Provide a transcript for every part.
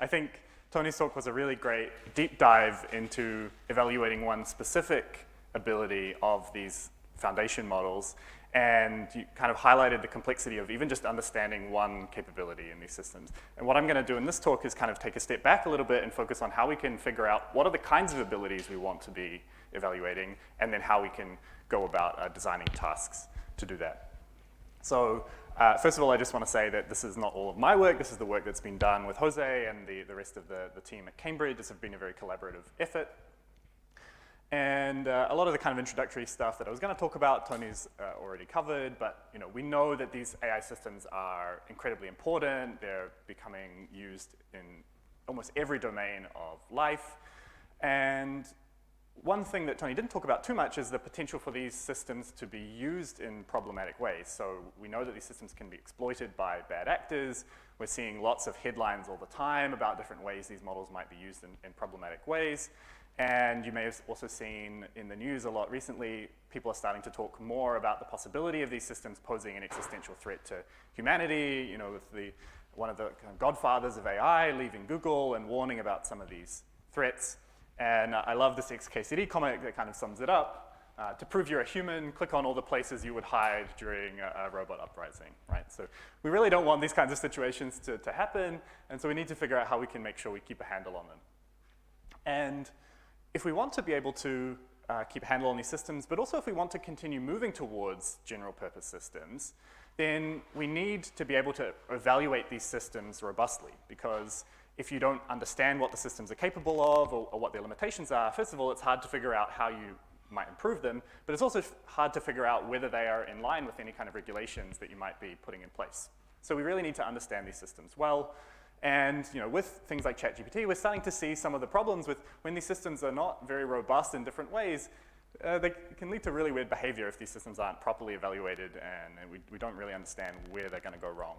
I think Tony's talk was a really great deep dive into evaluating one specific ability of these foundation models, and you kind of highlighted the complexity of even just understanding one capability in these systems. And what I'm going to do in this talk is kind of take a step back a little bit and focus on how we can figure out what are the kinds of abilities we want to be evaluating, and then how we can go about designing tasks to do that. So first of all, I just want to say that this is not all of my work. This is the work that's been done with Jose and the rest of the team at Cambridge. This has been a very collaborative effort. And a lot of the kind of introductory stuff that I was going to talk about, Tony's already covered, but we know that these AI systems are incredibly important. They're becoming used in almost every domain of life. And one thing that Tony didn't talk about too much is the potential for these systems to be used in problematic ways. So we know that these systems can be exploited by bad actors. We're seeing lots of headlines all the time about different ways these models might be used in problematic ways. And you may have also seen in the news a lot recently, people are starting to talk more about the possibility of these systems posing an existential threat to humanity, with one of the kind of godfathers of AI leaving Google and warning about some of these threats. And I love this XKCD comic that kind of sums it up. To prove you're a human, click on all the places you would hide during a robot uprising, right? So we really don't want these kinds of situations to happen, and so we need to figure out how we can make sure we keep a handle on them. And if we want to be able to keep a handle on these systems, but also if we want to continue moving towards general purpose systems, then we need to be able to evaluate these systems robustly, because if you don't understand what the systems are capable of or what their limitations are, first of all, it's hard to figure out how you might improve them, but it's also hard to figure out whether they are in line with any kind of regulations that you might be putting in place. So we really need to understand these systems well. And with things like ChatGPT, we're starting to see some of the problems with when these systems are not very robust in different ways. They can lead to really weird behavior if these systems aren't properly evaluated, and we don't really understand where they're going to go wrong.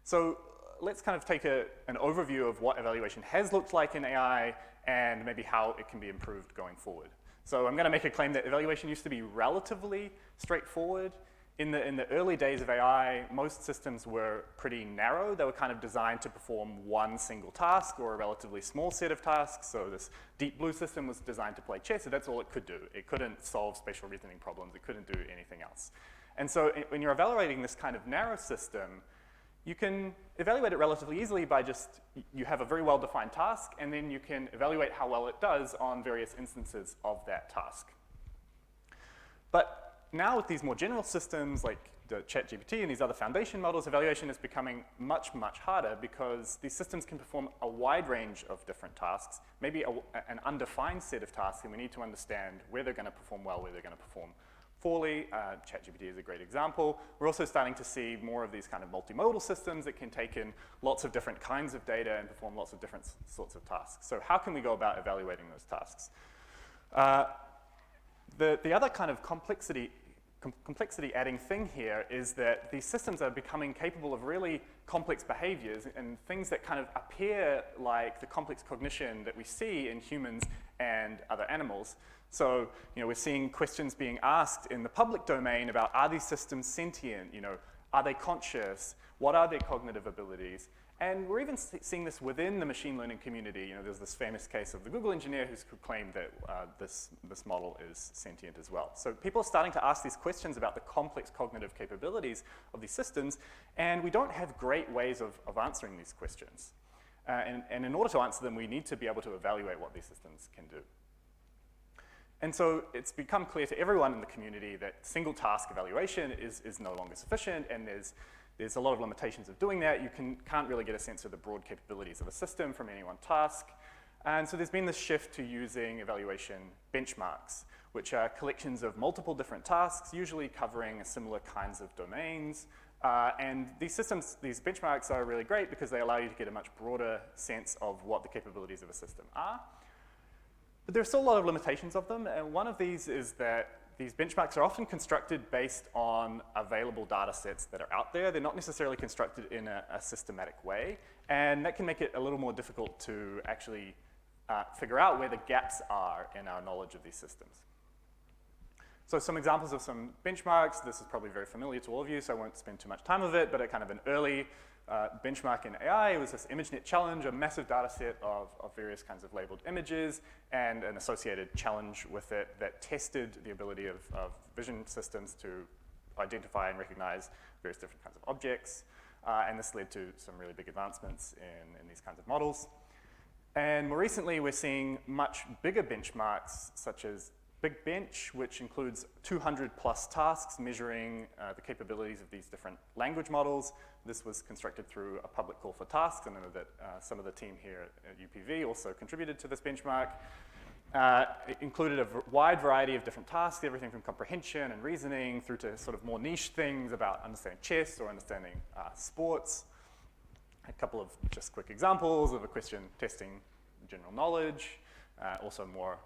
So let's kind of take an overview of what evaluation has looked like in AI and maybe how it can be improved going forward. So I'm going to make a claim that evaluation used to be relatively straightforward. In the early days of AI, most systems were pretty narrow. They were kind of designed to perform one single task or a relatively small set of tasks. So this Deep Blue system was designed to play chess, so that's all it could do. It couldn't solve spatial reasoning problems. It couldn't do anything else. And so when you're evaluating this kind of narrow system, you can evaluate it relatively easily by you have a very well-defined task, and then you can evaluate how well it does on various instances of that task. But now with these more general systems like the ChatGPT and these other foundation models, evaluation is becoming much, much harder because these systems can perform a wide range of different tasks, maybe an undefined set of tasks, and we need to understand where they're going to perform well, where they're going to perform poorly. ChatGPT is a great example. We're also starting to see more of these kind of multimodal systems that can take in lots of different kinds of data and perform lots of different sorts of tasks. So how can we go about evaluating those tasks? The other kind of complexity adding thing here is that these systems are becoming capable of really complex behaviors and things that kind of appear like the complex cognition that we see in humans and other animals. So, we're seeing questions being asked in the public domain about, are these systems sentient? Are they conscious? What are their cognitive abilities? And we're even seeing this within the machine learning community. There's this famous case of the Google engineer who's claimed that this model is sentient as well. So people are starting to ask these questions about the complex cognitive capabilities of these systems, and we don't have great ways of answering these questions. And in order to answer them, we need to be able to evaluate what these systems can do. And so it's become clear to everyone in the community that single task evaluation is no longer sufficient, and there's a lot of limitations of doing that. You can't really get a sense of the broad capabilities of a system from any one task. And so there's been this shift to using evaluation benchmarks, which are collections of multiple different tasks, usually covering similar kinds of domains. And these benchmarks are really great because they allow you to get a much broader sense of what the capabilities of a system are. But there's still a lot of limitations of them, and one of these is that these benchmarks are often constructed based on available data sets that are out there. They're not necessarily constructed in a systematic way, and that can make it a little more difficult to actually figure out where the gaps are in our knowledge of these systems. So some examples of some benchmarks. This is probably very familiar to all of you, so I won't spend too much time of it, but a kind of an early benchmark in AI. It was this ImageNet challenge, a massive data set of various kinds of labeled images and an associated challenge with it that tested the ability of vision systems to identify and recognize various different kinds of objects. And this led to some really big advancements in these kinds of models. And more recently, we're seeing much bigger benchmarks, such as Big Bench, which includes 200 plus tasks measuring the capabilities of these different language models. This was constructed through a public call for tasks, and I know that some of the team here at UPV also contributed to this benchmark. It included a wide variety of different tasks, everything from comprehension and reasoning through to sort of more niche things about understanding chess or understanding sports. A couple of just quick examples of a question testing general knowledge, also more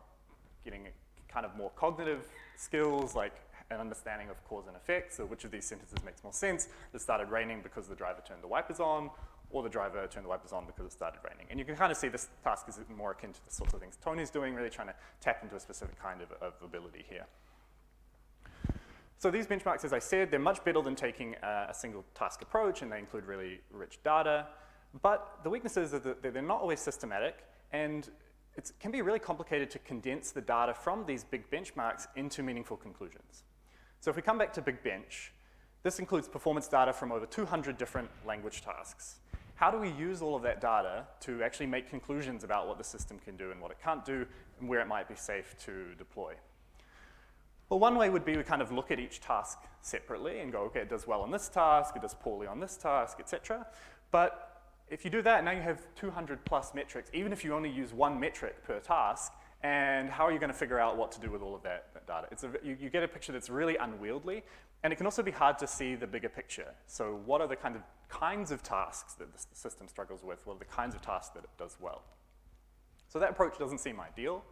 getting kind of more cognitive skills like an understanding of cause and effect, so which of these sentences makes more sense. It started raining because the driver turned the wipers on, or the driver turned the wipers on because it started raining. And you can kind of see this task is more akin to the sorts of things Tony's doing, really trying to tap into a specific kind of ability here. So these benchmarks, as I said, they're much better than taking a single task approach, and they include really rich data. But the weaknesses are that they're not always systematic, and it can be really complicated to condense the data from these big benchmarks into meaningful conclusions. So if we come back to Big Bench, this includes performance data from over 200 different language tasks. How do we use all of that data to actually make conclusions about what the system can do and what it can't do, and where it might be safe to deploy? Well, one way would be we kind of look at each task separately and go, okay, it does well on this task, it does poorly on this task, etc. But if you do that, now you have 200 plus metrics, even if you only use one metric per task, and how are you going to figure out what to do with all of that data? You get a picture that's really unwieldy, and it can also be hard to see the bigger picture. So what are the kinds of tasks that the system struggles with? What are the kinds of tasks that it does well? So that approach doesn't seem ideal.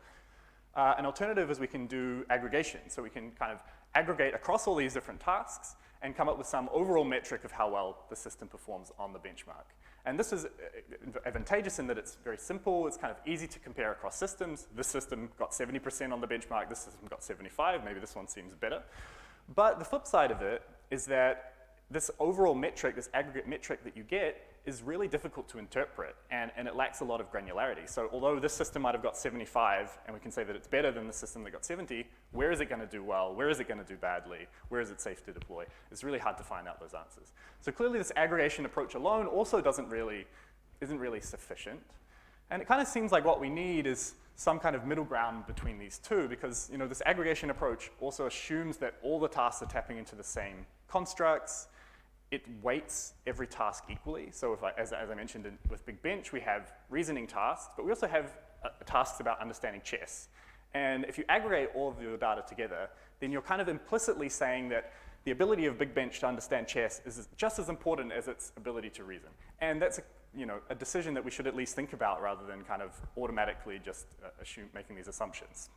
An alternative is we can do aggregation. So we can kind of aggregate across all these different tasks and come up with some overall metric of how well the system performs on the benchmark. And this is advantageous in that it's very simple. It's kind of easy to compare across systems. This system got 70% on the benchmark. This system got 75. Maybe this one seems better. But the flip side of it is that this overall metric, this aggregate metric that you get, is really difficult to interpret, and it lacks a lot of granularity. So although this system might have got 75, and we can say that it's better than the system that got 70, where is it going to do well? Where is it going to do badly? Where is it safe to deploy? It's really hard to find out those answers. So clearly this aggregation approach alone also isn't really sufficient. And it kind of seems like what we need is some kind of middle ground between these two, because this aggregation approach also assumes that all the tasks are tapping into the same constructs. It weights every task equally. So as I mentioned with Big Bench, we have reasoning tasks, but we also have tasks about understanding chess. And if you aggregate all of your data together, then you're kind of implicitly saying that the ability of Big Bench to understand chess is just as important as its ability to reason. And that's a decision that we should at least think about rather than kind of automatically just making these assumptions.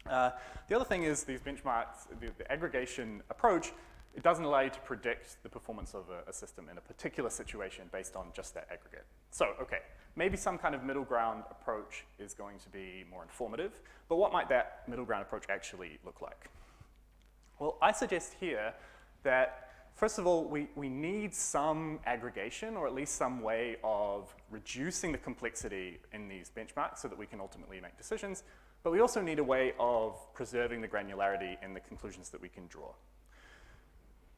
The other thing is these benchmarks, the aggregation approach, it doesn't allow you to predict the performance of a system in a particular situation based on just that aggregate. So, okay, maybe some kind of middle ground approach is going to be more informative, but what might that middle ground approach actually look like? Well, I suggest here that, first of all, we need some aggregation, or at least some way of reducing the complexity in these benchmarks so that we can ultimately make decisions, but we also need a way of preserving the granularity in the conclusions that we can draw.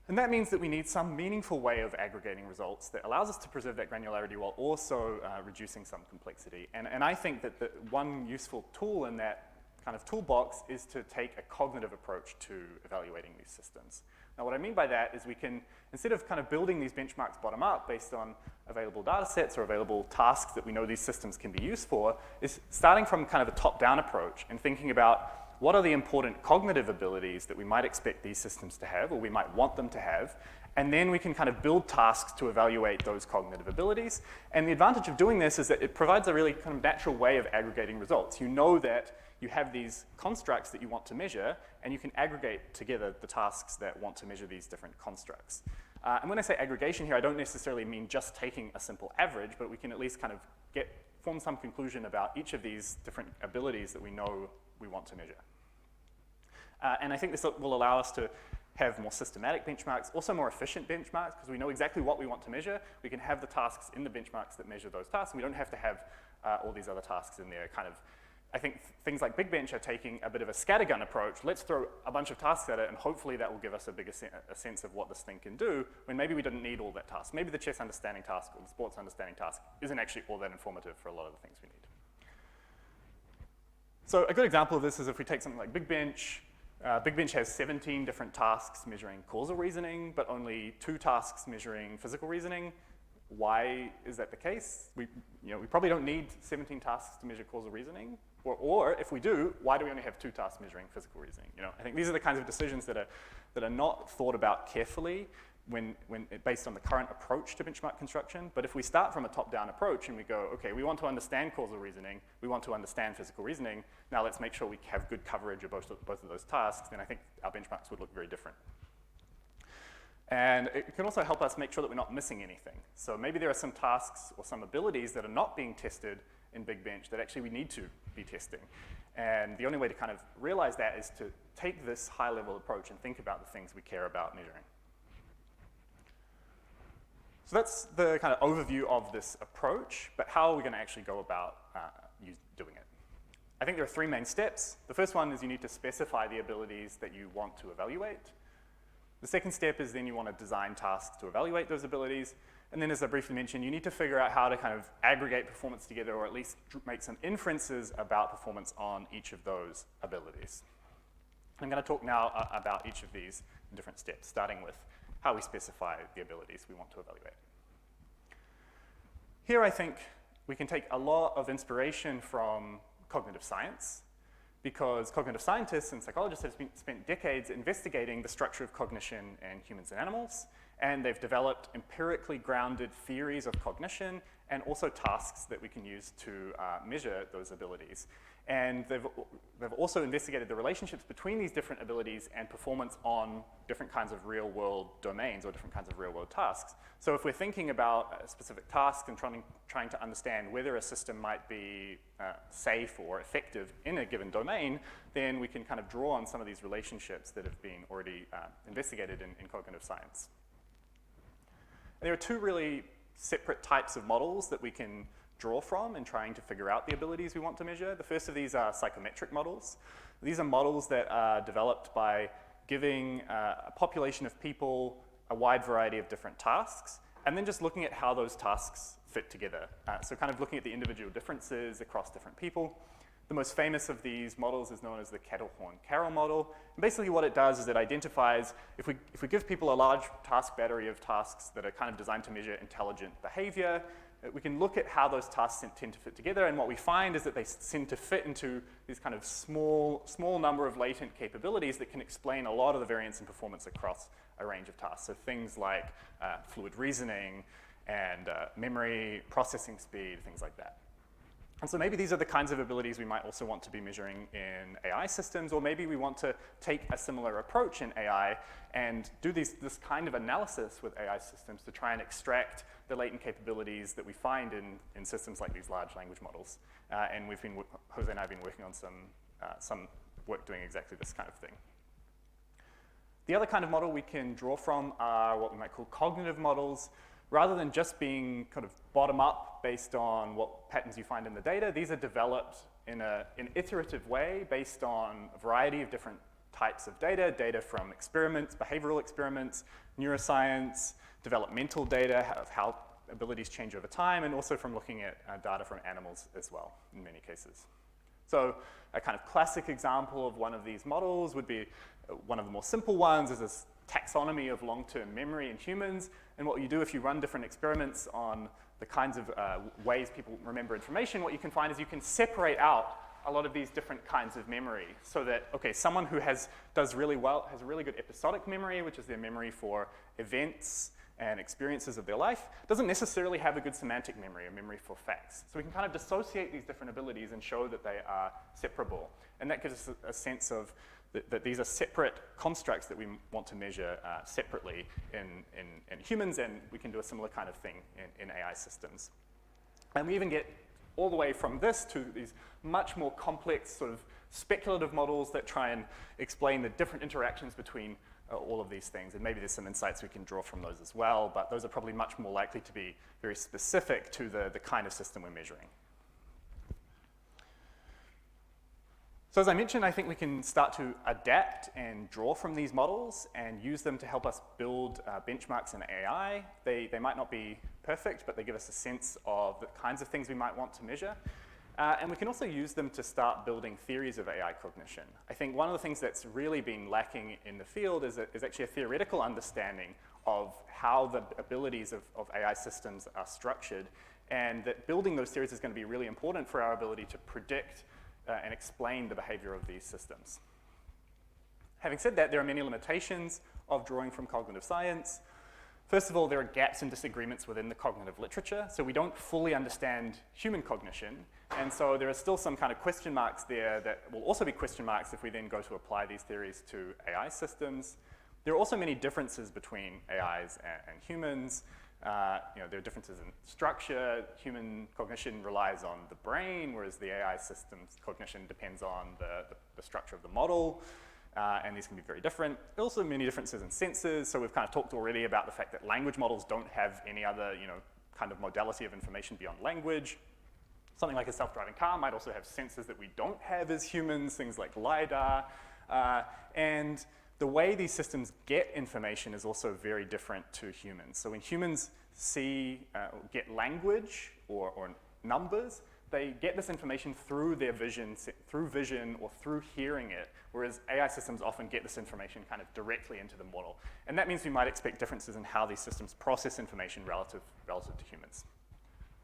And that means that we need some meaningful way of aggregating results that allows us to preserve that granularity while also reducing some complexity. And I think that the one useful tool in that kind of toolbox is to take a cognitive approach to evaluating these systems. Now, what I mean by that is we can, instead of kind of building these benchmarks bottom up based on available data sets or available tasks that we know these systems can be used for, is starting from kind of a top-down approach and thinking about what are the important cognitive abilities that we might expect these systems to have, or we might want them to have, and then we can kind of build tasks to evaluate those cognitive abilities. And the advantage of doing this is that it provides a really kind of natural way of aggregating results. You know that you have these constructs that you want to measure, and you can aggregate together the tasks that want to measure these different constructs. And when I say aggregation here, I don't necessarily mean just taking a simple average, but we can at least kind of form some conclusion about each of these different abilities that we know we want to measure. And I think this will allow us to have more systematic benchmarks, also more efficient benchmarks, because we know exactly what we want to measure. We can have the tasks in the benchmarks that measure those tasks, and we don't have to have all these other tasks in there. I think things like Big Bench are taking a bit of a scattergun approach. Let's throw a bunch of tasks at it, and hopefully that will give us a bigger sense of what this thing can do, when maybe we didn't need all that task. Maybe the chess understanding task or the sports understanding task isn't actually all that informative for a lot of the things we need. So a good example of this is if we take something like Big Bench. Big Bench has 17 different tasks measuring causal reasoning, but only 2 tasks measuring physical reasoning. Why is that the case? We probably don't need 17 tasks to measure causal reasoning. Or if we do, why do we only have 2 tasks measuring physical reasoning? I think these are the kinds of decisions that are not thought about carefully when based on the current approach to benchmark construction. But if we start from a top-down approach and we go, okay, we want to understand causal reasoning, we want to understand physical reasoning, now let's make sure we have good coverage of both of those tasks, then I think our benchmarks would look very different. And it can also help us make sure that we're not missing anything. So maybe there are some tasks or some abilities that are not being tested in Big Bench that actually we need to be testing. And the only way to kind of realize that is to take this high-level approach and think about the things we care about measuring. So that's the kind of overview of this approach, but how are we going to actually go about doing it? I think there are 3 main steps. The first one is you need to specify the abilities that you want to evaluate. The second step is then you want to design tasks to evaluate those abilities. And then, as I briefly mentioned, you need to figure out how to kind of aggregate performance together, or at least make some inferences about performance on each of those abilities. I'm going to talk now about each of these in different steps, starting with how we specify the abilities we want to evaluate. Here, I think we can take a lot of inspiration from cognitive science, because cognitive scientists and psychologists have spent decades investigating the structure of cognition in humans and animals, and they've developed empirically grounded theories of cognition and also tasks that we can use to measure those abilities. And they've also investigated the relationships between these different abilities and performance on different kinds of real-world domains or different kinds of real-world tasks. So if we're thinking about a specific task and trying to understand whether a system might be safe or effective in a given domain, then we can kind of draw on some of these relationships that have been already investigated in cognitive science. And there are 2 really separate types of models that we can draw from in trying to figure out the abilities we want to measure. The first of these are psychometric models. These are models that are developed by giving a population of people a wide variety of different tasks, and then just looking at how those tasks fit together. So kind of looking at the individual differences across different people. The most famous of these models is known as the Kettle-Horn-Carroll model. And basically what it does is it identifies, if we give people a large task battery of tasks that are kind of designed to measure intelligent behavior, we can look at how those tasks tend to fit together, and what we find is that they tend to fit into these kind of small number of latent capabilities that can explain a lot of the variance in performance across a range of tasks. So things like fluid reasoning and memory, processing speed, things like that. And so maybe these are the kinds of abilities we might also want to be measuring in AI systems, or maybe we want to take a similar approach in AI and do this kind of analysis with AI systems to try and extract the latent capabilities that we find in systems like these large language models. And Jose and I have been working on some work doing exactly this kind of thing. The other kind of model we can draw from are what we might call cognitive models. Rather than just being kind of bottom-up based on what patterns you find in the data, these are developed in an iterative way based on a variety of different types of data from experiments, behavioral experiments, neuroscience, developmental data of how abilities change over time, and also from looking at data from animals as well, in many cases. So a kind of classic example of one of these models would be one of the more simple ones is this taxonomy of long-term memory in humans. And what you do if you run different experiments on the kinds of ways people remember information, what you can find is you can separate out a lot of these different kinds of memory so that, okay, someone who does really well, has a really good episodic memory, which is their memory for events and experiences of their life, doesn't necessarily have a good semantic memory, a memory for facts. So we can kind of dissociate these different abilities and show that they are separable. And that gives us a sense of that these are separate constructs that we want to measure separately in humans, and we can do a similar kind of thing in AI systems. And we even get all the way from this to these much more complex sort of speculative models that try and explain the different interactions between all of these things. And maybe there's some insights we can draw from those as well, but those are probably much more likely to be very specific to the kind of system we're measuring. So as I mentioned, I think we can start to adapt and draw from these models and use them to help us build benchmarks in AI. They might not be perfect, but they give us a sense of the kinds of things we might want to measure. And we can also use them to start building theories of AI cognition. I think one of the things that's really been lacking in the field is actually a theoretical understanding of how the abilities of AI systems are structured, and that building those theories is going to be really important for our ability to predict and explain the behavior of these systems. Having said that, there are many limitations of drawing from cognitive science. First of all, there are gaps and disagreements within the cognitive literature, so we don't fully understand human cognition, and so there are still some kind of question marks there that will also be question marks if we then go to apply these theories to AI systems. There are also many differences between AIs and humans. There are differences in structure. Human cognition relies on the brain, whereas the AI system's cognition depends on the structure of the model, and these can be very different. There are also many differences in sensors, so we've kind of talked already about the fact that language models don't have any other kind of modality of information beyond language. Something like a self-driving car might also have sensors that we don't have as humans, things like LiDAR, and the way these systems get information is also very different to humans. So when humans get language or numbers, they get this information through their vision or through hearing it, whereas AI systems often get this information kind of directly into the model. And that means we might expect differences in how these systems process information relative to humans.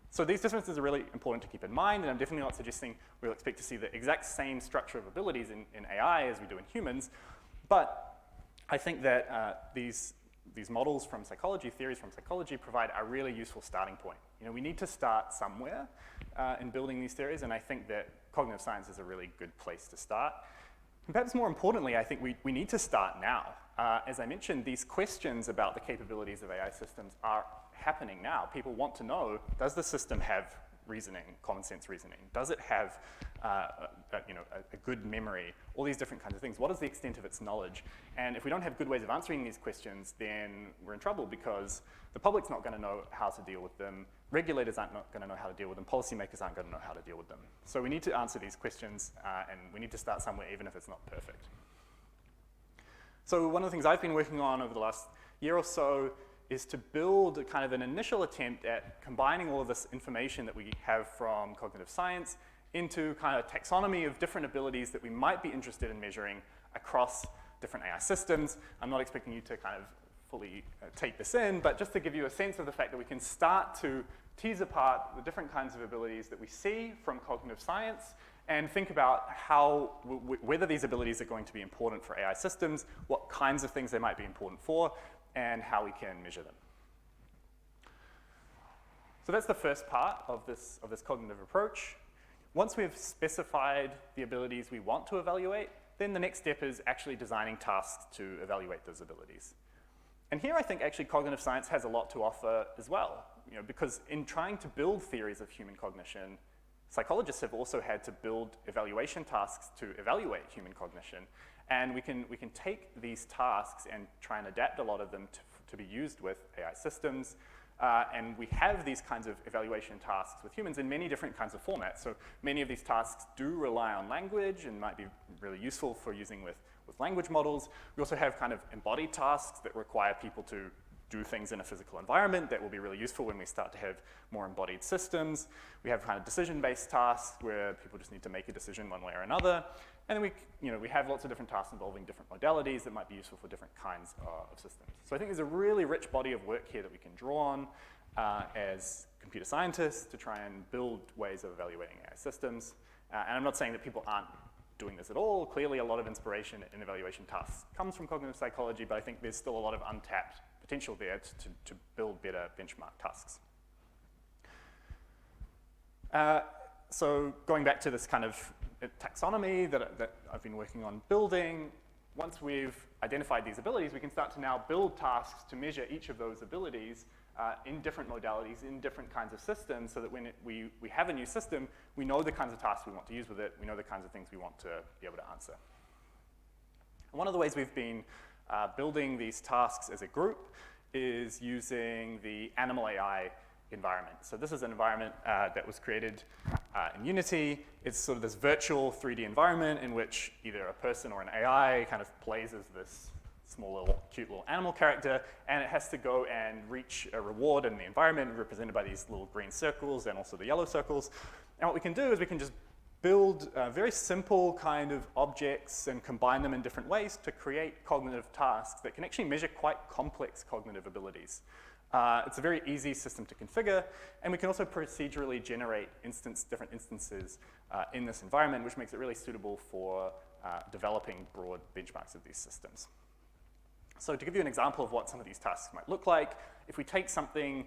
So these differences are really important to keep in mind, and I'm definitely not suggesting we'll expect to see the exact same structure of abilities in AI as we do in humans, but I think that these models from psychology, theories from psychology, provide a really useful starting point. We need to start somewhere in building these theories, and I think that cognitive science is a really good place to start. And perhaps more importantly, I think we need to start now. As I mentioned, these questions about the capabilities of AI systems are happening now. People want to know, does the system have reasoning, common sense reasoning? Does it have a good memory? All these different kinds of things. What is the extent of its knowledge? And if we don't have good ways of answering these questions, then we're in trouble because the public's not going to know how to deal with them. Regulators aren't going to know how to deal with them. Policymakers aren't going to know how to deal with them. So we need to answer these questions, and we need to start somewhere, even if it's not perfect. So one of the things I've been working on over the last year or so is to build kind of an initial attempt at combining all of this information that we have from cognitive science into kind of taxonomy of different abilities that we might be interested in measuring across different AI systems. I'm not expecting you to kind of fully take this in, but just to give you a sense of the fact that we can start to tease apart the different kinds of abilities that we see from cognitive science and think about whether these abilities are going to be important for AI systems, what kinds of things they might be important for, and how we can measure them. So that's the first part of this cognitive approach. Once we've specified the abilities we want to evaluate, then the next step is actually designing tasks to evaluate those abilities. And here I think actually cognitive science has a lot to offer as well, because in trying to build theories of human cognition, psychologists have also had to build evaluation tasks to evaluate human cognition. And we can take these tasks and try and adapt a lot of them to be used with AI systems. And we have these kinds of evaluation tasks with humans in many different kinds of formats. So many of these tasks do rely on language and might be really useful for using with language models. We also have kind of embodied tasks that require people to do things in a physical environment that will be really useful when we start to have more embodied systems. We have kind of decision-based tasks where people just need to make a decision one way or another. And then we have lots of different tasks involving different modalities that might be useful for different kinds of systems. So I think there's a really rich body of work here that we can draw on as computer scientists to try and build ways of evaluating AI systems. And I'm not saying that people aren't doing this at all. Clearly, a lot of inspiration in evaluation tasks comes from cognitive psychology, but I think there's still a lot of untapped potential there to build better benchmark tasks. So going back to this kind of taxonomy that I've been working on building, once we've identified these abilities, we can start to now build tasks to measure each of those abilities in different modalities, in different kinds of systems, so that when we have a new system, we know the kinds of tasks we want to use with it, we know the kinds of things we want to be able to answer. And one of the ways we've been building these tasks as a group is using the animal AI environment. So this is an environment that was created in Unity. It's sort of this virtual 3D environment in which either a person or an AI kind of plays as this small little cute little animal character, and it has to go and reach a reward in the environment represented by these little green circles and also the yellow circles. And what we can do is we can just build very simple kind of objects and combine them in different ways to create cognitive tasks that can actually measure quite complex cognitive abilities. It's a very easy system to configure, and we can also procedurally generate different instances in this environment, which makes it really suitable for developing broad benchmarks of these systems. So to give you an example of what some of these tasks might look like, if we take something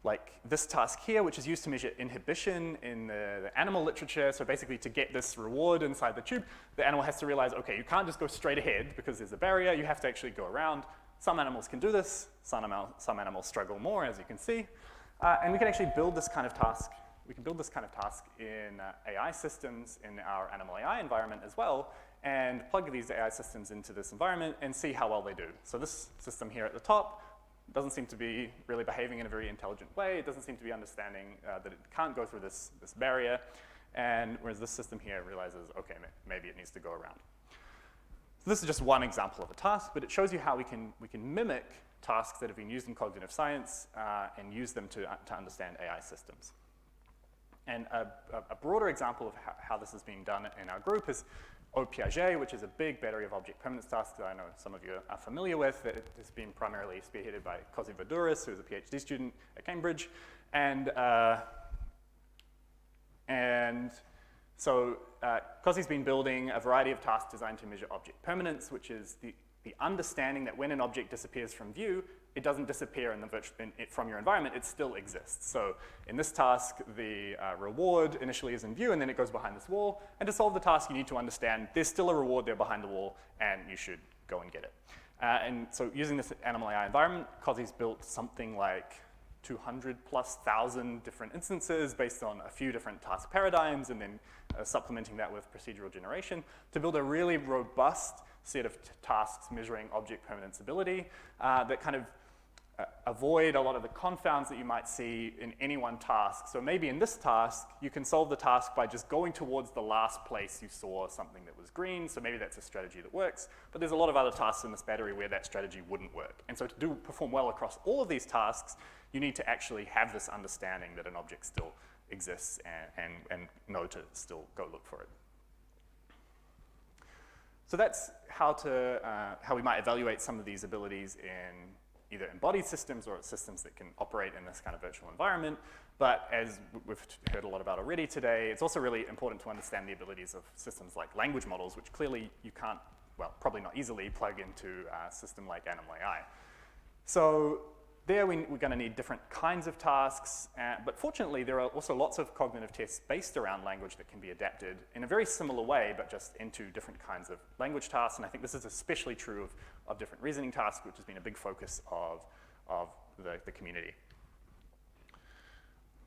like this task here, which is used to measure inhibition in the animal literature. So basically to get this reward inside the tube, the animal has to realize, okay, you can't just go straight ahead because there's a barrier, you have to actually go around. Some animals can do this, some animals struggle more, as you can see. And we can actually build this kind of task. We can build this kind of task in AI systems in our animal AI environment as well, and plug these AI systems into this environment and see how well they do. So this system here at the top doesn't seem to be really behaving in a very intelligent way. It doesn't seem to be understanding that it can't go through this barrier. And whereas this system here realizes, okay, maybe it needs to go around. So this is just one example of a task, but it shows you how we can mimic tasks that have been used in cognitive science and use them to understand AI systems. And a broader example of how this is being done in our group is Piaget, which is a big battery of object permanence tasks that I know some of you are familiar with. It has been primarily spearheaded by Cosi Voudouris, who's a PhD student at Cambridge. And so Cosi's been building a variety of tasks designed to measure object permanence, which is the understanding that when an object disappears from view, it doesn't disappear from your environment, it still exists. So in this task, the reward initially is in view, and then it goes behind this wall. And to solve the task, you need to understand there's still a reward there behind the wall, and you should go and get it. And so using this animal AI environment, Cosi's built something like 200,000+ different instances based on a few different task paradigms, and then supplementing that with procedural generation to build a really robust set of tasks measuring object permanence ability that kind of avoid a lot of the confounds that you might see in any one task. So maybe in this task, you can solve the task by just going towards the last place you saw something that was green, so maybe that's a strategy that works, but there's a lot of other tasks in this battery where that strategy wouldn't work. And so to perform well across all of these tasks, you need to actually have this understanding that an object still exists and know to still go look for it. So that's how we might evaluate some of these abilities in either embodied systems or systems that can operate in this kind of virtual environment. But as we've heard a lot about already today, it's also really important to understand the abilities of systems like language models, which clearly you can't, well, probably not easily plug into a system like animal AI. So there we're going to need different kinds of tasks, but fortunately there are also lots of cognitive tests based around language that can be adapted in a very similar way, but just into different kinds of language tasks. And I think this is especially true of different reasoning tasks, which has been a big focus of the community.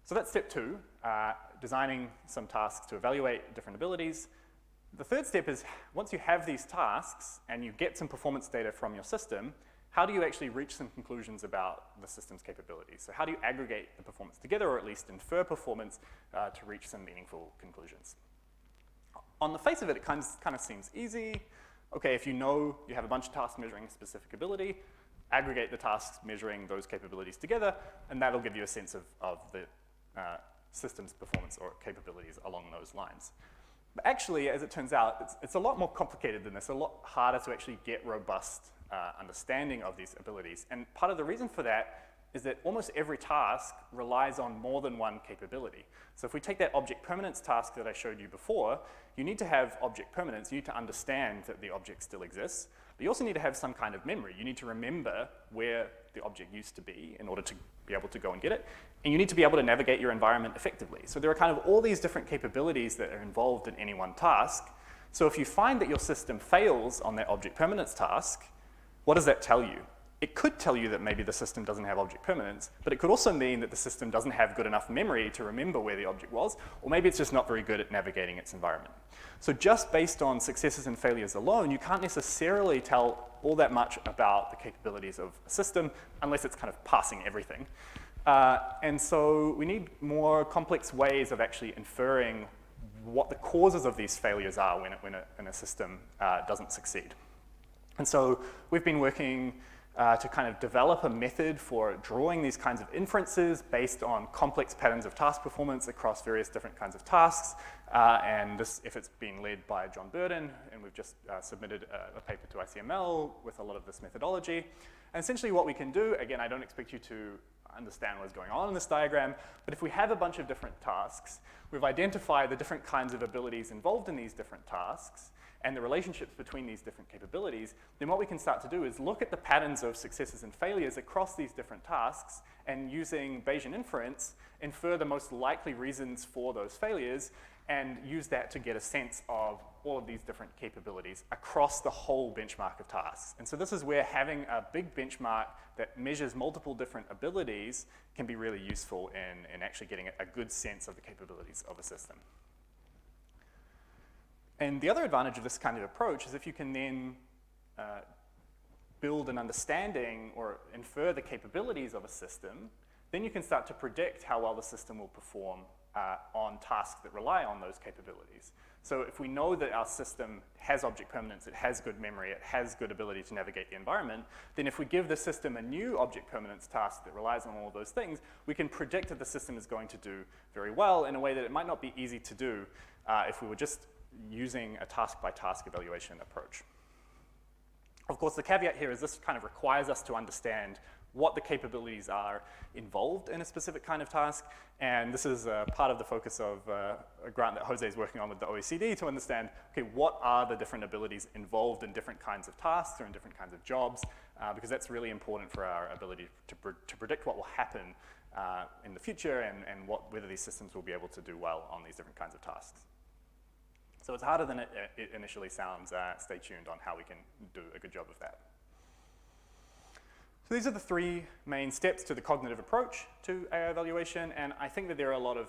So that's step 2, designing some tasks to evaluate different abilities. The third step is once you have these tasks and you get some performance data from your system, how do you actually reach some conclusions about the system's capabilities? So how do you aggregate the performance together, or at least infer performance to reach some meaningful conclusions? On the face of it, it kind of seems easy. Okay, if you know you have a bunch of tasks measuring a specific ability, aggregate the tasks measuring those capabilities together, and that'll give you a sense of the system's performance or capabilities along those lines. But actually, as it turns out, it's a lot more complicated than this, a lot harder to actually get robust understanding of these abilities. And part of the reason for that is that almost every task relies on more than one capability. So if we take that object permanence task that I showed you before, you need to have object permanence, you need to understand that the object still exists, but you also need to have some kind of memory. You need to remember where the object used to be in order to be able to go and get it, and you need to be able to navigate your environment effectively. So there are kind of all these different capabilities that are involved in any one task. So if you find that your system fails on that object permanence task, what does that tell you? it could tell you that maybe the system doesn't have object permanence, but it could also mean that the system doesn't have good enough memory to remember where the object was, or maybe it's just not very good at navigating its environment. So just based on successes and failures alone, you can't necessarily tell all that much about the capabilities of a system unless it's kind of passing everything. And so we need more complex ways of actually inferring what the causes of these failures are when a system doesn't succeed. And so we've been working to kind of develop a method for drawing these kinds of inferences based on complex patterns of task performance across various different kinds of tasks. And this effort's being led by John Burden, and we've just submitted a paper to ICML with a lot of this methodology. And essentially what we can do, again, I don't expect you to understand what's going on in this diagram, but if we have a bunch of different tasks, we've identified the different kinds of abilities involved in these different tasks, and the relationships between these different capabilities, then what we can start to do is look at the patterns of successes and failures across these different tasks, and using Bayesian inference, infer the most likely reasons for those failures, and use that to get a sense of all of these different capabilities across the whole benchmark of tasks. And so this is where having a big benchmark that measures multiple different abilities can be really useful in actually getting a good sense of the capabilities of a system. And the other advantage of this kind of approach is if you can then build an understanding or infer the capabilities of a system, then you can start to predict how well the system will perform on tasks that rely on those capabilities. So if we know that our system has object permanence, it has good memory, it has good ability to navigate the environment, then if we give the system a new object permanence task that relies on all of those things, we can predict that the system is going to do very well in a way that it might not be easy to do if we were just using a task-by-task evaluation approach. Of course, the caveat here is this kind of requires us to understand what the capabilities are involved in a specific kind of task, and this is part of the focus of a grant that Jose is working on with the OECD to understand, okay, what are the different abilities involved in different kinds of tasks or in different kinds of jobs, because that's really important for our ability to predict what will happen in the future and whether these systems will be able to do well on these different kinds of tasks. So it's harder than it initially sounds. Stay tuned on how we can do a good job of that. So these are the three main steps to the cognitive approach to AI evaluation, and I think that there are a lot of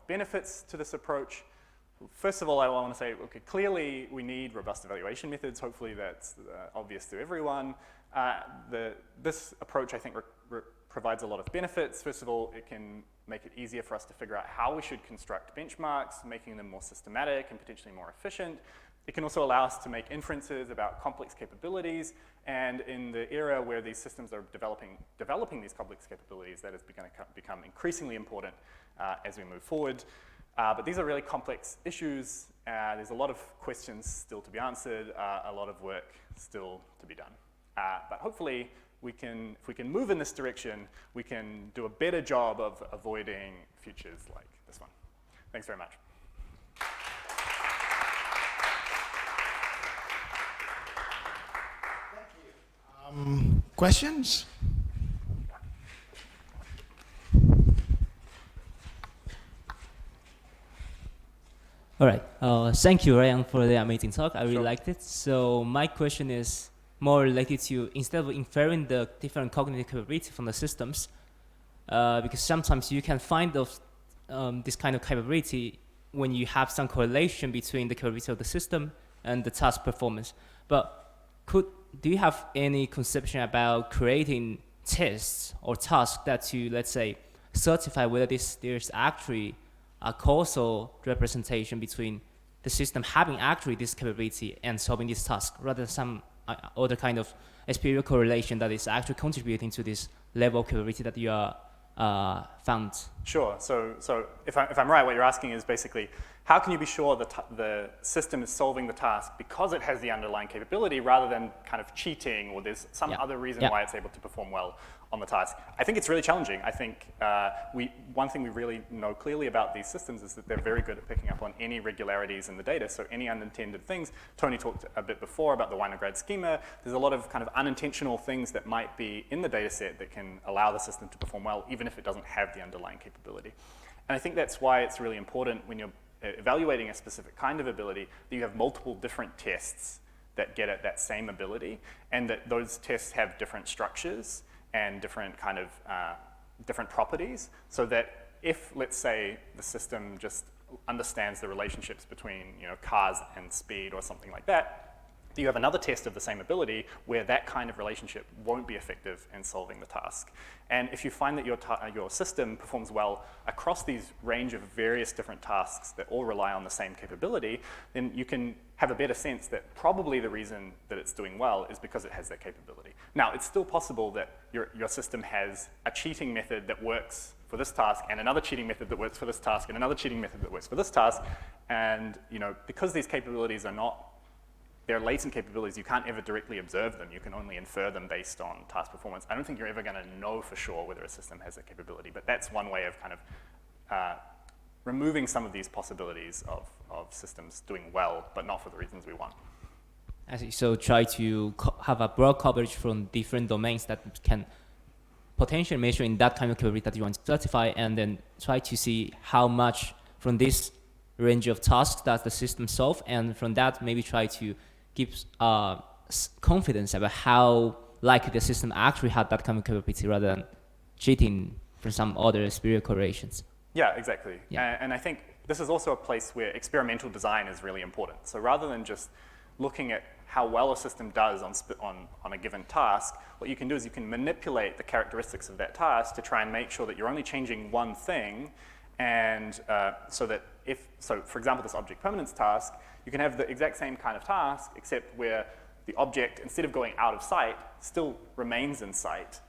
benefits to this approach. First of all, I want to say, okay, clearly we need robust evaluation methods. Hopefully that's obvious to everyone. This approach, I think, provides a lot of benefits. First of all, it can make it easier for us to figure out how we should construct benchmarks, making them more systematic and potentially more efficient. It can also allow us to make inferences about complex capabilities, and in the era where these systems are developing these complex capabilities, that is going to become increasingly important as we move forward. But these are really complex issues. There's a lot of questions still to be answered, a lot of work still to be done. But hopefully, if we can move in this direction, we can do a better job of avoiding futures like this one. Thanks very much. Questions? All right. Thank you, Ryan, for the amazing talk. I really liked it. So my question is more related to, instead of inferring the different cognitive capability from the systems, because sometimes you can find this kind of capability when you have some correlation between the capability of the system and the task performance. But do you have any conception about creating tests or tasks that to, let's say, certify whether there's actually a causal representation between the system having actually this capability and solving this task, rather than some other kind of experiential correlation that is actually contributing to this level of capability that you are found? Sure. So if I'm right, what you're asking is basically, how can you be sure that the system is solving the task because it has the underlying capability rather than kind of cheating or there's some other reason why it's able to perform well on the task? I think it's really challenging. I think one thing we really know clearly about these systems is that they're very good at picking up on any irregularities in the data, so any unintended things. Tony talked a bit before about the Winograd schema. There's a lot of kind of unintentional things that might be in the data set that can allow the system to perform well, even if it doesn't have the underlying capability. And I think that's why it's really important when you're evaluating a specific kind of ability that you have multiple different tests that get at that same ability, and that those tests have different structures and different kind of different properties, so that if, let's say, the system just understands the relationships between cars and speed or something like that, you have another test of the same ability where that kind of relationship won't be effective in solving the task. And if you find that your system performs well across these range of various different tasks that all rely on the same capability, then you can have a better sense that probably the reason that it's doing well is because it has that capability. Now, it's still possible that your system has a cheating method that works for this task, and another cheating method that works for this task, and another cheating method that works for this task. And because these capabilities are not, they're latent capabilities, you can't ever directly observe them. You can only infer them based on task performance. I don't think you're ever going to know for sure whether a system has that capability, but that's one way of kind of removing some of these possibilities of systems doing well, but not for the reasons we want. I see. So try to have a broad coverage from different domains that can potentially measure in that kind of capability that you want to certify, and then try to see how much from this range of tasks that the system solve, and from that maybe try to give confidence about how likely the system actually had that kind of capability rather than cheating from some other spurious correlations. Yeah, exactly. Yeah. And I think this is also a place where experimental design is really important. So rather than just looking at how well a system does on a given task, what you can do is you can manipulate the characteristics of that task to try and make sure that you're only changing one thing, and so that for example, this object permanence task, you can have the exact same kind of task, except where the object, instead of going out of sight, still remains in sight.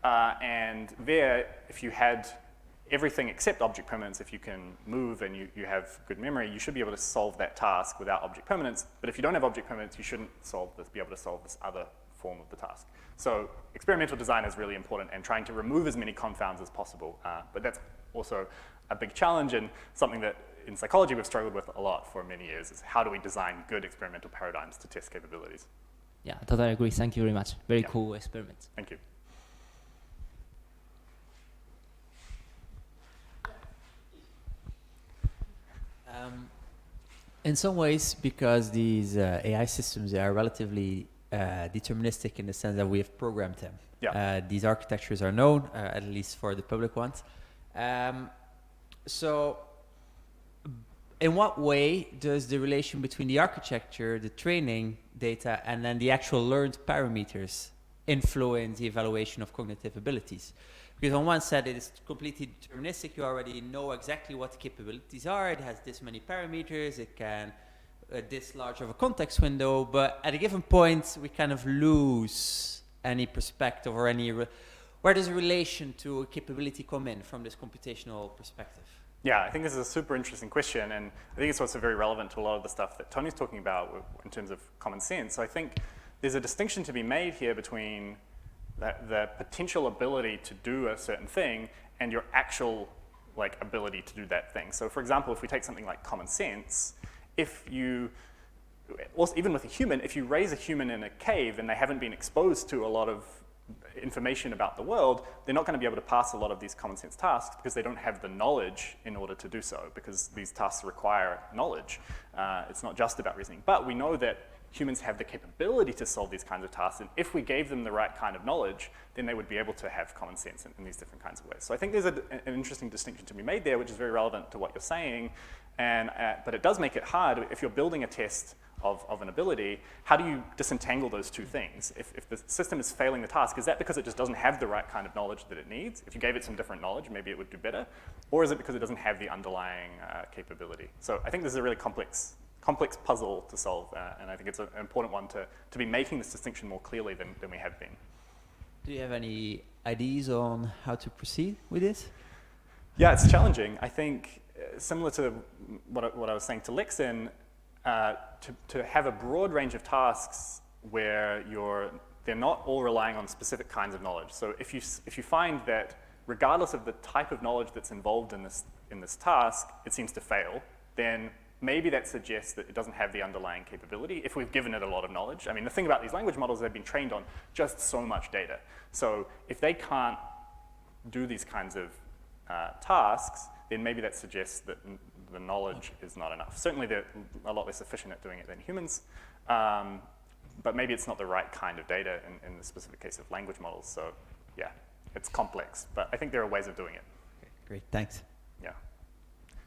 And there, if you had everything except object permanence, if you can move and you have good memory, you should be able to solve that task without object permanence. But if you don't have object permanence, you shouldn't be able to solve this other form of the task. So experimental design is really important, and trying to remove as many confounds as possible. But that's also a big challenge, and something that in psychology we've struggled with a lot for many years, is how do we design good experimental paradigms to test capabilities. Yeah, I totally agree. Thank you very much. Very cool experiment. Thank you. In some ways, because these AI systems, they are relatively deterministic in the sense that we have programmed them. Yeah. These architectures are known, at least for the public ones. So in what way does the relation between the architecture, the training data, and then the actual learned parameters influence the evaluation of cognitive abilities? Because on one side, it is completely deterministic. You already know exactly what the capabilities are. It has this many parameters. It can this large of a context window. But at a given point, we kind of lose any perspective or any... Where does a relation to a capability come in from this computational perspective? Yeah, I think this is a super interesting question, and I think it's also very relevant to a lot of the stuff that Tony's talking about in terms of common sense. So I think there's a distinction to be made here between the potential ability to do a certain thing and your actual ability to do that thing. So for example, if we take something like common sense, even with a human, if you raise a human in a cave and they haven't been exposed to a lot of information about the world, they're not going to be able to pass a lot of these common sense tasks because they don't have the knowledge in order to do so, because these tasks require knowledge. It's not just about reasoning. But we know that humans have the capability to solve these kinds of tasks, and if we gave them the right kind of knowledge, then they would be able to have common sense in these different kinds of ways. So I think there's an interesting distinction to be made there, which is very relevant to what you're saying, but it does make it hard if you're building a test of an ability. How do you disentangle those two things? If the system is failing the task, is that because it just doesn't have the right kind of knowledge that it needs? If you gave it some different knowledge, maybe it would do better. Or is it because it doesn't have the underlying capability? So I think this is a really complex puzzle to solve, and I think it's an important one to be making this distinction more clearly than we have been. Do you have any ideas on how to proceed with this? Yeah, it's challenging. I think similar to what I was saying to Lexin, to have a broad range of tasks where they're not all relying on specific kinds of knowledge. So if you find that regardless of the type of knowledge that's involved in this task, it seems to fail, then maybe that suggests that it doesn't have the underlying capability if we've given it a lot of knowledge. I mean, the thing about these language models, they've been trained on just so much data. So if they can't do these kinds of tasks, then maybe that suggests that the knowledge is not enough. Certainly they're a lot less efficient at doing it than humans. but maybe it's not the right kind of data in the specific case of language models. So yeah, it's complex, but I think there are ways of doing it. Okay, great, thanks. Yeah.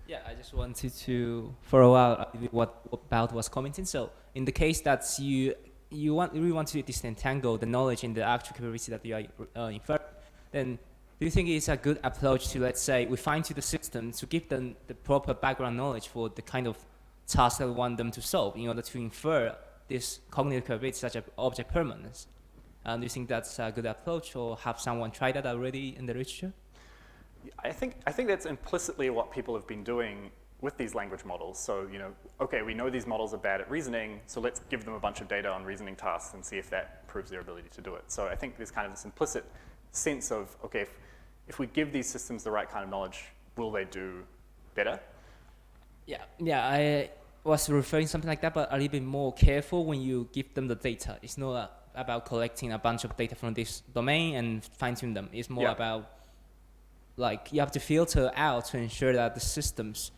Yeah, I just wanted to follow up what Bout was commenting. So in the case that you really want to disentangle the knowledge in the actual capability that you are inferring, then do you think it's a good approach to, let's say, we fine-tune the system to give them the proper background knowledge for the kind of task that we want them to solve in order to infer this cognitive capability such as object permanence? Do you think that's a good approach, or have someone tried that already in the literature? I think that's implicitly what people have been doing with these language models. So, okay, we know these models are bad at reasoning, so let's give them a bunch of data on reasoning tasks and see if that proves their ability to do it. So I think there's kind of this implicit sense of, okay, if we give these systems the right kind of knowledge, will they do better? Yeah, I was referring something like that, but a little bit more careful when you give them the data. It's not about collecting a bunch of data from this domain and fine-tune them. It's more about, like, you have to filter out to ensure that the systems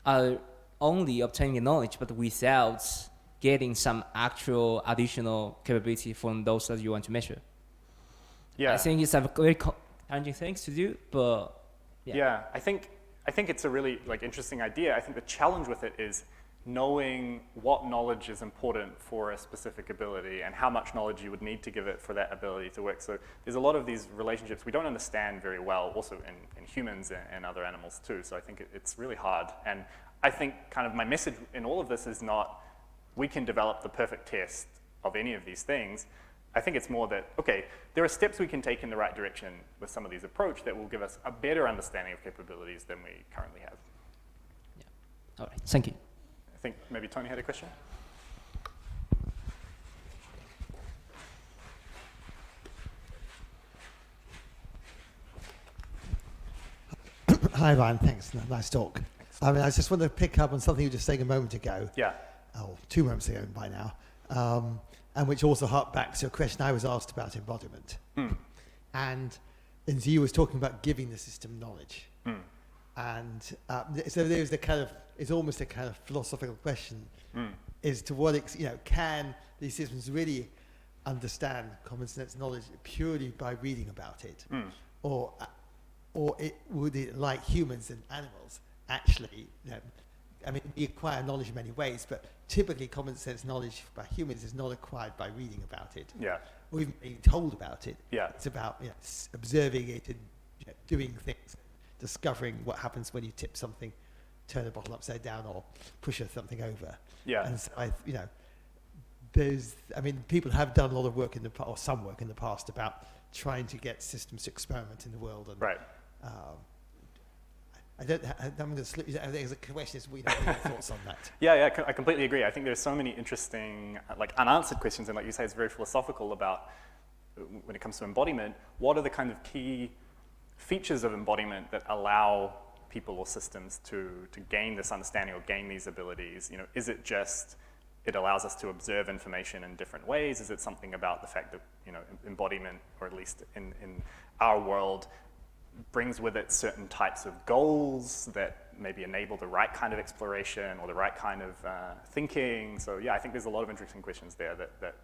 are only obtaining the knowledge, but without getting some actual additional capability from those that you want to measure. Yeah. I think it's a very challenging thing to do, but yeah. I think it's a really interesting idea. I think the challenge with it is knowing what knowledge is important for a specific ability and how much knowledge you would need to give it for that ability to work. So there's a lot of these relationships we don't understand very well, also in humans and other animals too. So I think it's really hard. And I think kind of my message in all of this is not we can develop the perfect test of any of these things. I think it's more that, okay, there are steps we can take in the right direction with some of these approach that will give us a better understanding of capabilities than we currently have. Yeah. All right, thank you. I think maybe Tony had a question. Hi, Ryan. Thanks. Nice talk. Thanks. I mean, I just wanted to pick up on something you were just saying a moment ago. Yeah. Oh, 2 moments ago by now. And which also harked back to a question I was asked about embodiment. And you was talking about giving the system knowledge. And so there's it's almost a kind of philosophical question, is to what can these systems really understand common sense knowledge purely by reading about it? Or would it, like humans and animals, actually, I mean, we acquire knowledge in many ways, but typically common sense knowledge by humans is not acquired by reading about it. Yeah. Or even being told about it. Yeah. It's about observing it and doing things, discovering what happens when you tip something, turn a bottle upside down, or push something over. Yeah. And so people have done a lot of work in the past, or some work in the past, about trying to get systems to experiment in the world. And, right. I'm going to slip. There's a question. What are your thoughts on that? Yeah, I completely agree. I think there's so many interesting, unanswered questions, and like you say, it's very philosophical about when it comes to embodiment. What are the kind of key features of embodiment that allow people or systems to gain this understanding or gain these abilities? Is it just it allows us to observe information in different ways? Is it something about the fact that embodiment, or at least in our world, brings with it certain types of goals that maybe enable the right kind of exploration or the right kind of thinking? So yeah, I think there's a lot of interesting questions there that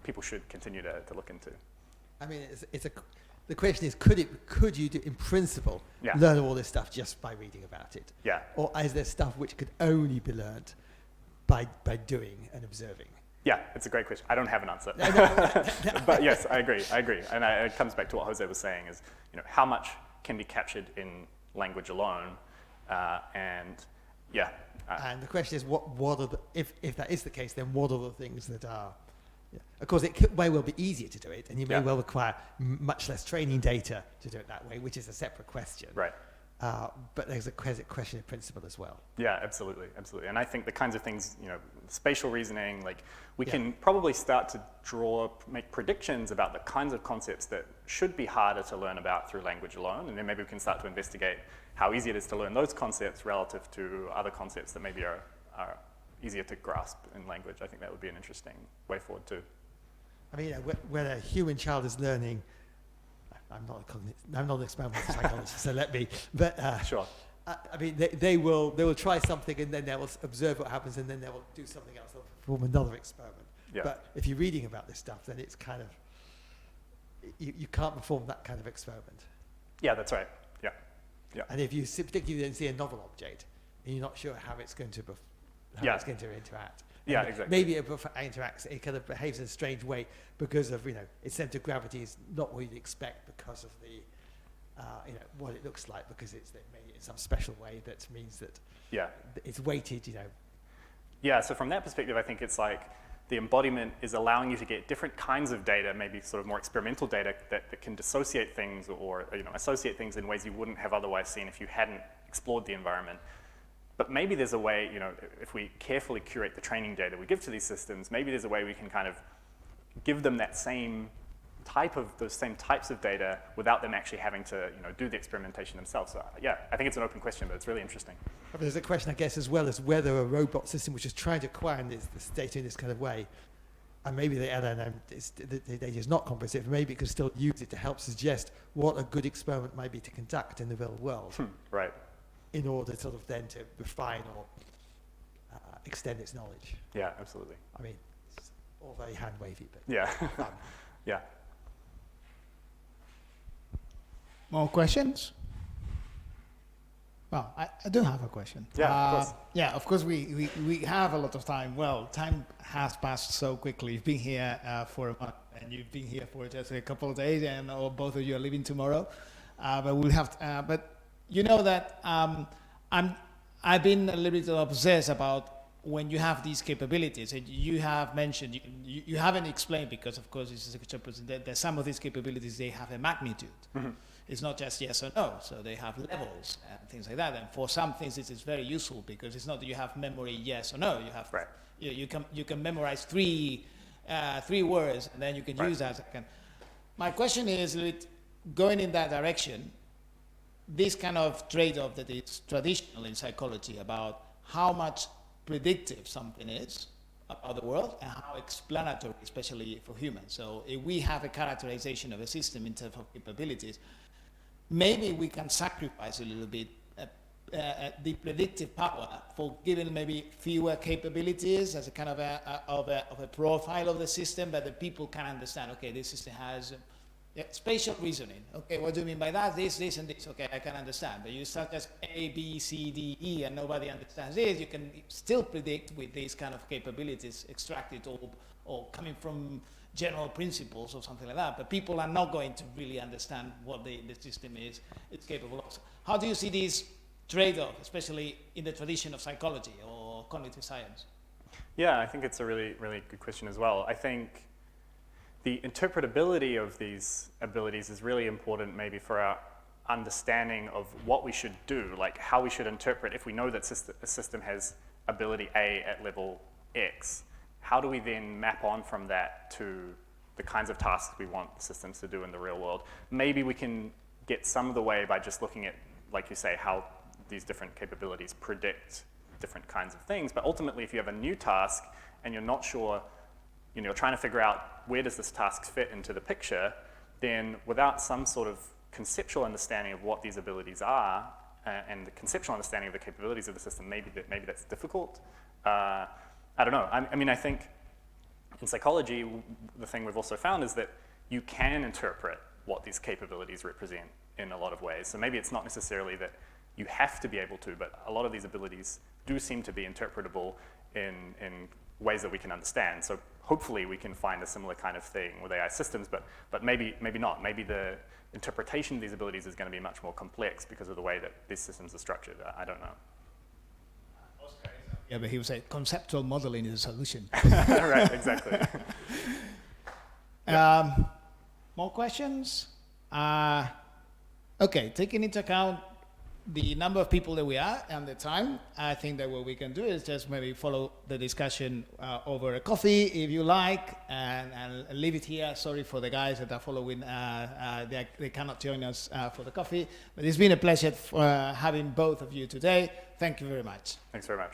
people should continue to look into. I mean, the question is, could you in principle learn all this stuff just by reading about it? Yeah. Or is there stuff which could only be learned by doing and observing? Yeah, it's a great question. I don't have an answer. But yes, I agree. And it comes back to what Jose was saying is, how much can be captured in language alone? And the question is, what are if that is the case, then what are the things that are... Of course, it may well be easier to do it, and you may well require much less training data to do it that way, which is a separate question. Right. But there's a question of principle as well. Yeah, absolutely. And I think the kinds of things, spatial reasoning, we can probably start to make predictions about the kinds of concepts that should be harder to learn about through language alone, and then maybe we can start to investigate how easy it is to learn those concepts relative to other concepts that maybe are easier to grasp in language. I think that would be an interesting way forward too. I mean, when a human child is learning, I'm not an experimental psychologist, so let me. But sure. I mean, they will try something, and then they will observe what happens, and then they will do something else. They'll perform another experiment. Yeah. But if you're reading about this stuff, then it's kind of, you can't perform that kind of experiment. Yeah, that's right. Yeah. Yeah. And if you particularly then see a novel object, and you're not sure how it's going to, it's going to interact. Yeah, And exactly. maybe it interacts, it kind of behaves in a strange way because of, its center of gravity is not what you'd expect because of the, what it looks like, because it's made in some special way that means that Yeah. it's weighted, Yeah, so from that perspective, I think it's like the embodiment is allowing you to get different kinds of data, maybe sort of more experimental data that can dissociate things or associate things in ways you wouldn't have otherwise seen if you hadn't explored the environment. But maybe there's a way, if we carefully curate the training data we give to these systems, maybe there's a way we can kind of give them that same those same types of data without them actually having to, do the experimentation themselves. So yeah, I think it's an open question, but it's really interesting. But there's a question, I guess, as well as whether a robot system which is trying to acquire this data in this kind of way, and maybe the LLM, the data is not comprehensive, maybe it could still use it to help suggest what a good experiment might be to conduct in the real world. Right. In order sort of then to refine or extend its knowledge. Yeah, absolutely. I mean, it's all very hand-wavy, but Yeah. fun. Yeah. More questions? Well, I do have a question. Yeah, of course. Yeah, of course we have a lot of time. Well, time has passed so quickly. You've been here for a month, and you've been here for just a couple of days, and both of you are leaving tomorrow. But we'll have. But you know that I've been a little bit obsessed about when you have these capabilities, and you have mentioned, you haven't explained, because of course this is that some of these capabilities, they have a magnitude. Mm-hmm. It's not just yes or no, so they have levels and things like that. And for some things, it is very useful because it's not that you have memory yes or no. You have Right. you can memorize three words, and then you can Right. use that. My question is, going in that direction, this kind of trade-off that is traditional in psychology about how much predictive something is about the world and how explanatory, especially for humans. So if we have a characterization of a system in terms of capabilities, maybe we can sacrifice a little bit the predictive power for giving maybe fewer capabilities as a kind of a profile of the system, but the people can understand, okay, this system has spatial reasoning. Okay, what do you mean by that? This, and this. Okay, I can understand. But you start just A, B, C, D, E, and nobody understands this. You can still predict with these kind of capabilities extracted or coming from general principles or something like that. But people are not going to really understand what the system is it's capable of. How do you see this trade-off, especially in the tradition of psychology or cognitive science? Yeah, I think it's a really, really good question as well. I think the interpretability of these abilities is really important maybe for our understanding of what we should do, like how we should interpret if we know that a system has ability A at level X. How do we then map on from that to the kinds of tasks we want systems to do in the real world? Maybe we can get some of the way by just looking at, like you say, how these different capabilities predict different kinds of things. But ultimately, if you have a new task and you're not sure, you're trying to figure out where does this task fit into the picture, then without some sort of conceptual understanding of what these abilities are and the conceptual understanding of the capabilities of the system, maybe that's difficult. I don't know. I mean, I think in psychology, the thing we've also found is that you can interpret what these capabilities represent in a lot of ways. So maybe it's not necessarily that you have to be able to, but a lot of these abilities do seem to be interpretable in ways that we can understand. So hopefully we can find a similar kind of thing with AI systems, but maybe not. Maybe the interpretation of these abilities is going to be much more complex because of the way that these systems are structured. I don't know. Yeah, but he would say conceptual modeling is a solution. Right, exactly. More questions? Okay, taking into account the number of people that we are and the time, I think that what we can do is just maybe follow the discussion over a coffee if you like, and leave it here. Sorry for the guys that are following, they cannot join us for the coffee, but it's been a pleasure having both of you today. Thank you very much. Thanks very much.